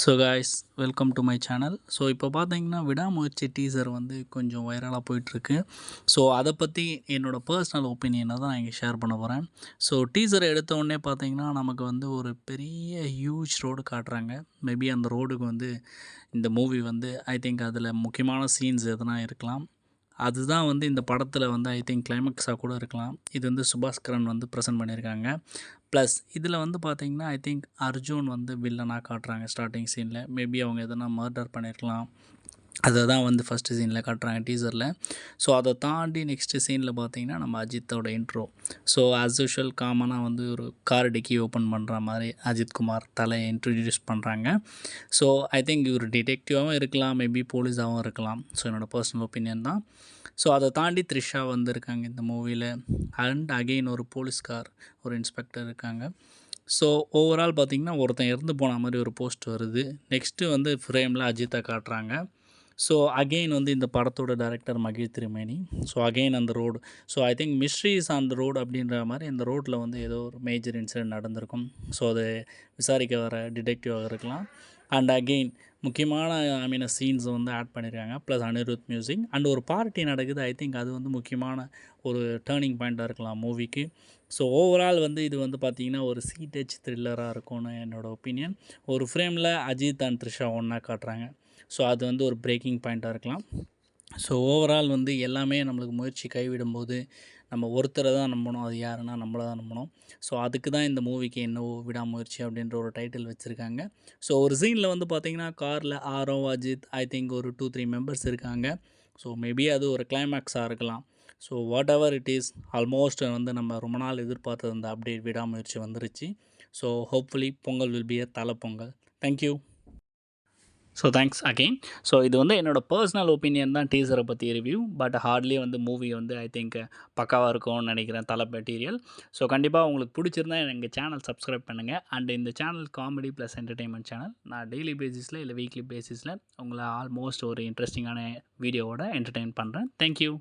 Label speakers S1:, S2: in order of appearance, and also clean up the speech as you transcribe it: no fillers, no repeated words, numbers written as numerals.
S1: So guys, welcome to my channel. So இப்போ பார்த்தீங்கன்னா விடாமுயற்சி டீசர் வந்து கொஞ்சம் வைரலாக போயிட்டுருக்கு. ஸோ அதை பற்றி என்னோடய பர்சனல் ஒப்பீனியனை தான் நான் இங்கே ஷேர் பண்ண போகிறேன். ஸோ டீசர் எடுத்த உடனே பார்த்தீங்கன்னா நமக்கு வந்து ஒரு பெரிய ஹியூஜ் ரோடு காட்டுறாங்க. மேபி அந்த ரோடுக்கு வந்து இந்த மூவி வந்து ஐ திங்க் அதில் முக்கியமான சீன்ஸ் எதுனா இருக்கலாம். அதுதான் வந்து இந்த படத்தில் வந்து ஐ திங்க் கிளைமேக்ஸாக கூட இருக்கலாம். இது வந்து சுபாஸ்கரன் வந்து ப்ரெசென்ட் பண்ணியிருக்காங்க. ப்ளஸ் இதில் வந்து பார்த்திங்கன்னா ஐ திங்க் அர்ஜுன் வந்து வில்லனாக காட்டுறாங்க ஸ்டார்டிங் சீனில். மேபி அவங்க எதனா மர்டர் பண்ணியிருக்கலாம். அதை தான் வந்து ஃபஸ்ட்டு சீனில் காட்டுறாங்க டீசரில். ஸோ அதை தாண்டி நெக்ஸ்ட்டு சீனில் பார்த்திங்கன்னா நம்ம அஜித்தோட இன்ட்ரோ. ஸோ ஆஸ் யூஷுவல் காமனாக வந்து ஒரு கார் டிக்கி ஓப்பன் பண்ணுற மாதிரி அஜித்குமார் தலையை இன்ட்ரடியூஸ் பண்ணுறாங்க. ஸோ ஐ திங்க் இவர் டிடெக்டிவாகவும் இருக்கலாம், மேபி போலீஸாகவும் இருக்கலாம். ஸோ என்னோடய பர்சனல் ஒப்பீனியன் தான். ஸோ அதை தாண்டி த்ரிஷா வந்திருக்காங்க இந்த மூவியில். அண்ட் அகெயின் ஒரு போலீஸ்கார், ஒரு இன்ஸ்பெக்டர் இருக்காங்க. ஸோ ஓவரால் பார்த்திங்கன்னா ஒருத்தன் இறந்து போன மாதிரி ஒரு போஸ்ட் வருது. நெக்ஸ்ட்டு வந்து ஃப்ரேமில் அஜித்தை காட்டுறாங்க. ஸோ அகெயின் வந்து இந்த படத்தோட டைரக்டர் மகேஷ் திருமேனி. ஸோ அகெயின் அந்த road. So I think mystery is on the road அப்படின்ற மாதிரி இந்த ரோட்டில் வந்து ஏதோ ஒரு மேஜர் இன்சிடென்ட் நடந்திருக்கும். ஸோ அதை விசாரிக்க வர டிடெக்டிவாக இருக்கலாம். அண்ட் அகெயின் முக்கியமான சீன்ஸ் வந்து ஆட் பண்ணியிருக்காங்க. ப்ளஸ் அனிருத் மியூசிக் அண்ட் ஒரு பார்ட்டி நடக்குது. ஐ திங்க் அது வந்து முக்கியமான ஒரு டேர்னிங் பாயிண்ட்டாக இருக்கலாம் மூவிக்கு. ஸோ ஓவரால் வந்து இது வந்து பார்த்திங்கன்னா ஒரு சீட்டேஜ் த்ரில்லராக இருக்கும்னு என்னோடய ஒப்பீனியன். ஒரு ஃப்ரேமில் அஜித் அண்ட் த்ரிஷா ஒன்றா காட்டுறாங்க. ஸோ அது வந்து ஒரு பிரேக்கிங் பாயிண்ட்டாக இருக்கலாம். ஸோ ஓவரால் வந்து எல்லாமே நம்மளுக்கு முயற்சி கைவிடும்போது நம்ம ஒருத்தரை தான் நம்பணும். அது யாருன்னா நம்மளை தான் நம்பணும். ஸோ அதுக்கு தான் இந்த மூவிக்கு என்னவோ விடாமுயற்சி அப்படின்ற ஒரு டைட்டில் வச்சுருக்காங்க. ஸோ ஒரு சீனில் வந்து பார்த்திங்கன்னா காரில் ஆரவ், அஜித், ஐ திங்க் ஒரு 2-3 மெம்பர்ஸ் இருக்காங்க. ஸோ மேபி அது ஒரு கிளைமேக்ஸாக இருக்கலாம். So whatever it is, almost வந்து நம்ம ரொம்ப நாள் எதிர்பார்த்தது அந்த அப்டேட் விடாமுயற்சி வந்துருச்சு. So hopefully Pongal will be a Thala Pongal. Thank you. So thanks again. So இது வந்து என்னோடய பர்சனல் ஒப்பீனியன் தான் டீசரை பற்றி ரிவ்யூ. பட் ஹார்ட்லி வந்து மூவி வந்து ஐ திங்க் பக்காவாக இருக்கும்னு நினைக்கிறேன் தலை மெட்டீரியல். ஸோ கண்டிப்பாக உங்களுக்கு பிடிச்சிருந்தா எங்கள் சேனல் சப்ஸ்கிரைப் பண்ணுங்கள். அண்ட் இந்த channel comedy plus entertainment channel. நான் டெய்லி பேசிஸில் இல்லை வீக்லி பேசிஸில் உங்களை ஆல்மோஸ்ட் ஒரு இன்ட்ரெஸ்டிங்கான வீடியோவோட என்டர்டெயின் பண்ணுறேன். தேங்க்யூ.